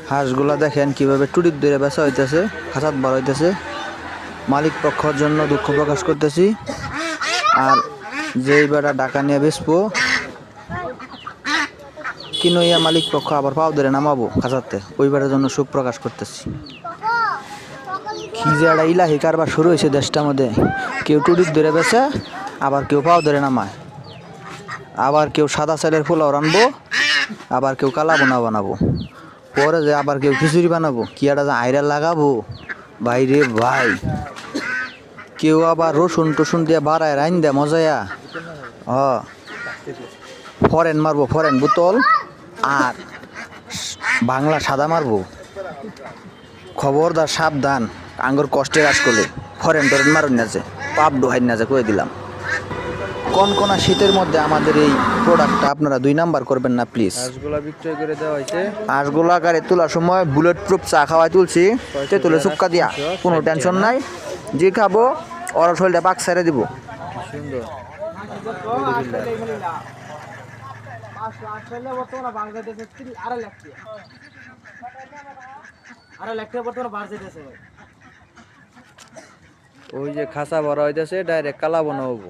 হাঁসগুলা দেখেন কিভাবে টুটির ধরে বেচা হইতেছে, খাঁচাত বার হইতেছে। মালিক পক্ষর জন্য দুঃখ প্রকাশ করতেছি। আর যেই বেড়া ডাকা নিয়ে বেচবো কিনইয়া মালিক পক্ষ আবার পাও ধরে নামাবো খাঁচাতে, ওই বেড়ার জন্য সুখ প্রকাশ করতেছি। কি যে একটা ইলাহি কারবার শুরু হয়েছে দেশটার মধ্যে। কেউ টুটির ধরে বেচে, আবার কেউ পাও ধরে নামায়, আবার কেউ সাদা চালের পোলাও রানবো, আবার কেউ কালা বোনা বানাবো, পরে যে আবার কেউ খিচুড়ি বানাবো, কি একটা যে আয়রা লাগাবো বাইরে ভাই। কেউ আবার রসুন টসুন দিয়ে বাড়ায় রাইন দেয় মজায়া। ফরেন মারবো, ফরেন বোতল আর বাংলা সাদা মারবো। খবরদার সাবধান, আঙ্গুর কষ্টে কাজ করলে ফরেন টরেন মারুন না যে, পাপ ডোহাই না যে, কয়ে দিলাম। কনকনা শীতের মধ্যে আমাদের এই প্রোডাক্টটা আপনারা 2 নাম্বার করবেন না প্লিজ। হাঁসগুলা বিক্রয় করে দেওয়া হয়েছে। হাঁসগুলা গাড়ি তোলার সময় বুলেট প্রুফ চা খাওয়াই তুলছি, তেঁতুলে চুপকা দিয়া, কোনো টেনশন নাই। যে খাবো ওর শরীরটা পাক ছেড়ে দিব। সুন্দর। ওই যে খাঁচা ভরা হইতেছে, ডাইরেক্ট কালা বোনা হবো।